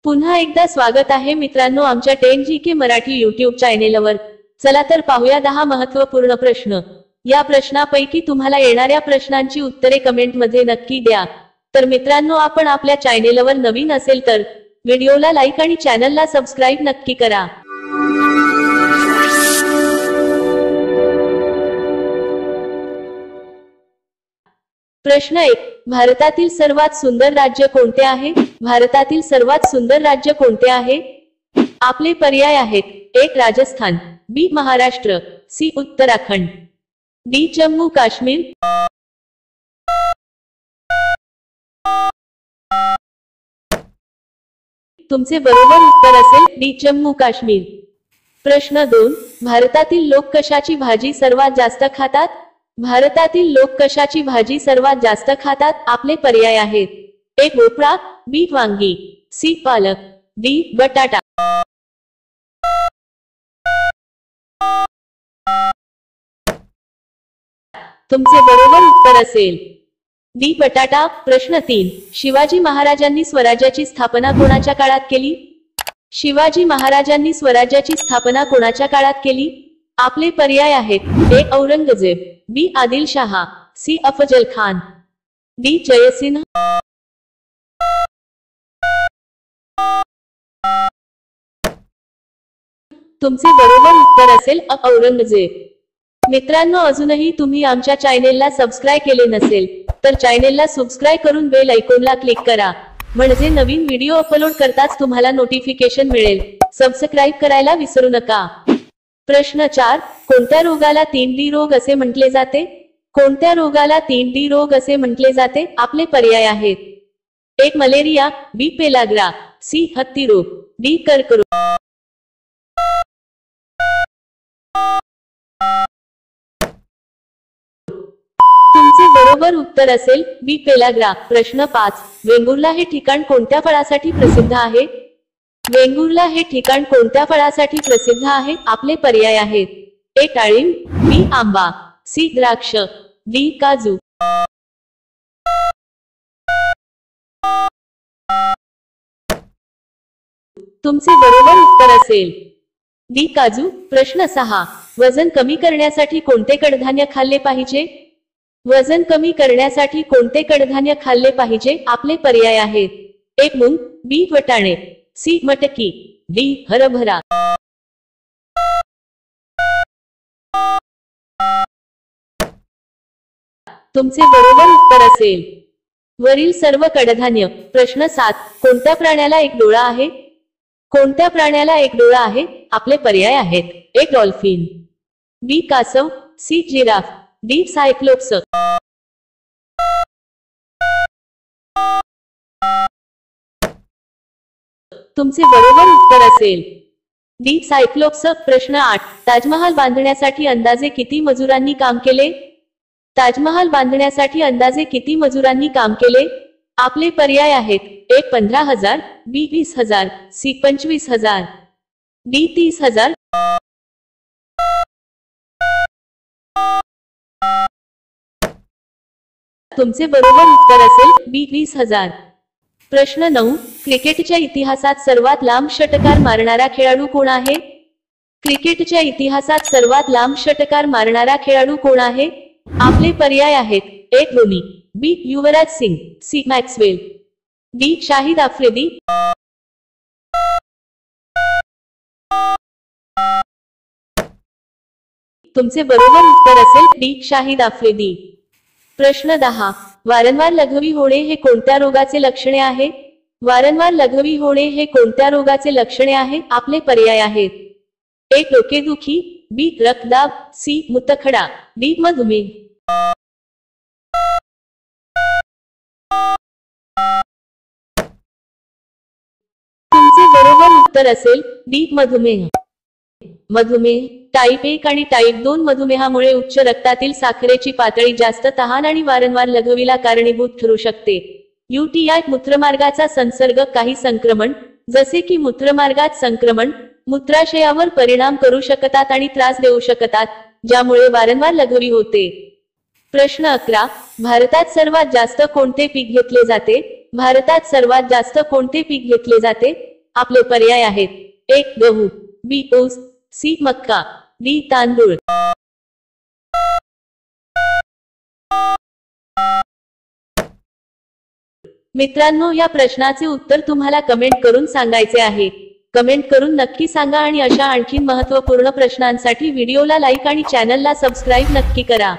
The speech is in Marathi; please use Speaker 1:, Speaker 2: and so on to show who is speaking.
Speaker 1: पुन्हा एकदा स्वागत आहे मित्रांनो आमच्या 10GK मराठी YouTube चॅनेलवर। चला तर पाहूया 10 महत्त्वपूर्ण प्रश्न। या प्रश्नापैकी तुम्हाला येणाऱ्या प्रश्नांची उत्तरे कमेंट मध्ये नक्की द्या। तर मित्रांनो आपण आपल्या चॅनेलवर नवीन असेल तर व्हिडिओला लाईक आणि चॅनलला सबस्क्राइब नक्की करा। प्रश्न 1, भारतातील सर्वात सुंदर राज्य कोणते आहे? भारतातील सर्वात सुंदर राज्य कोणते आहे? आपले पर्याय आहेत। 1 राजस्थान, बी महाराष्ट्र, सी उत्तराखंड, डी जम्मू काश्मीर। तुमचे बरोबर उत्तर असेल डी जम्मू काश्मीर। प्रश्न 2, भारतातील लोक कशाची भाजी सर्वात जास्त खातात? भारतातील लोक कशाची भाजी सर्वात जास्त खातात? आपले पर्याय आहेत। 1 भोपळा, बी वांगी, सी पालक, डी बटाटा। तुमचे बरोबर उत्तर असेल डी बटाटा। प्रश्न 3, शिवाजी महाराजांनी स्वराज्याची स्थापना कोणाच्या काळात केली? शिवाजी महाराजांनी स्वराज्याची स्थापना कोणाच्या काळात केली? आपले पर्याय आहेत। 1 औरंगजेब, बी आदिलशाह, सी अफजल खान, डी जयसिंह। तुमचे बरोबर उत्तर असेल औरंगजेब। मित्रांनो अजूनही तुम्ही आमच्या चॅनेलला सबस्क्राइब केले नसेल तर चॅनेलला सबस्क्राइब करून बेल आयकॉनला क्लिक करा, म्हणजे नवीन व्हिडिओ अपलोड करताच तुम्हाला नोटिफिकेशन मिळेल। सबस्क्राइब करायला विसरू नका। प्रश्न 4, कोणत्या रोगाला 3D रोग असे म्हटले जाते? कोणत्या रोगाला 3D रोग असे म्हटले जाते? आपले पर्याय आहेत। 1 मलेरिया, बी पेलाग्रा, सी हत्ती रोग, डी कर्करोग। तुमचे बरोबर उत्तर असेल बी पेलाग्रा। प्रश्न 5, वेंगुर्ला हे ठिकाण कोणत्या फळासाठी प्रसिद्ध आहे? वेंगुर्ला हे ठिकाण कोणत्या फळासाठी प्रसिद्ध आहे? आपले पर्याय आहेत। 1 डाळिंब, बी आंबा, सी द्राक्ष, डी काजू। तुमचे बरोबर उत्तर असेल डी काजू। प्रश्न 6, वजन कमी करण्यासाठी कोणते कडधान्य खाल्ले पाहिजे? वजन कमी करण्यासाठी कोणते कडधान्य खाल्ले पाहिजे? आपले पर्याय आहेत। 1 मूग, बी वाटाणे, सी मटकी, डी हरभरा। तुमचे बरोबर उत्तर असेल वरील सर्व कडधान्य। प्रश्न 7, कोणत्या प्राण्याला एक डोळा आहे? कोणत्या प्राण्याला एक डोळा आहे? आपले पर्याय आहेत। 1 डॉल्फिन, बी कासव, सी जिराफ, डी सायक्लोप्स। तुमचे बरोबर उत्तर असेल डी सायक्लोप्स। प्रश्न 8, ताजमहाल बांधण्यासाठी अंदाजे किती मजुरांनी काम केले? ताजमहाल बांधण्यासाठी अंदाजे किती मजुरांनी काम केले? आपले पर्याय आहेत। 1 15,000, बी 20,000, सी 25,000, डी 30,000। तुमचे बरोबर उत्तर असेल बी 20,000। प्रश्न 9, क्रिकेटच्या इतिहासात सर्वात लांब षटकार मारणारा खेळाडू कोण आहे? क्रिकेटच्या इतिहासात सर्वात लांब षटकार मारणारा खेळाडू कोण आहे? आपले पर्याय आहेत। 1 Dhoni, B Yuvraj Singh, C Maxwell, D Shahid Afridi. तुमचे बरोबर उत्तर असेल डी शाहिद आफ्रिदी। प्रश्न 10, वारंवार लघवी होणे हे कोणत्या रोगाचे लक्षणे आहे? वारंवार लघवी होणे हे कोणत्या रोगाचे लक्षणे आहे? आपले पर्याय आहेत। 1 डोकेदुखी, बी रक्तदाब, सी मूतखडा, डी मधुमेह। तुमचे बरोबर उत्तर असेल डी मधुमेह। मधुमेह टाइप 1 आणि टाइप 2 मधुमेहामुळे उच्च रक्तातील साखरेची पातळी, जास्त तहान आणि वारंवार लघवीला कारणीभूत ठरू शकते। UTI मूत्रमार्गाचा संसर्ग, काही संक्रमण जसे की मूत्रमार्गात संक्रमण मूत्राशयावर परिणाम करू शकतात आणि त्रास देऊ शकतात, ज्यामुळे वारंवार लघवी होते। प्रश्न 11, भारतात सर्वात जास्त कोणते पीक घेतले जाते? भारतात सर्वात जास्त कोणते पीक घेतले जाते? आपले पर्याय आहेत: 1 गहू, बी ऊस, सी मक्का, डी तांदूळ. मित्रांनो, या प्रश्नाचे उत्तर तुम्हाला कमेंट करून सांगायचे आहे. कमेंट करून नक्की सांगा आणि अशा आणखी महत्त्वपूर्ण प्रश्नांसाठी व्हिडिओला लाईक आणि चॅनलला सबस्क्राईब नक्की करा.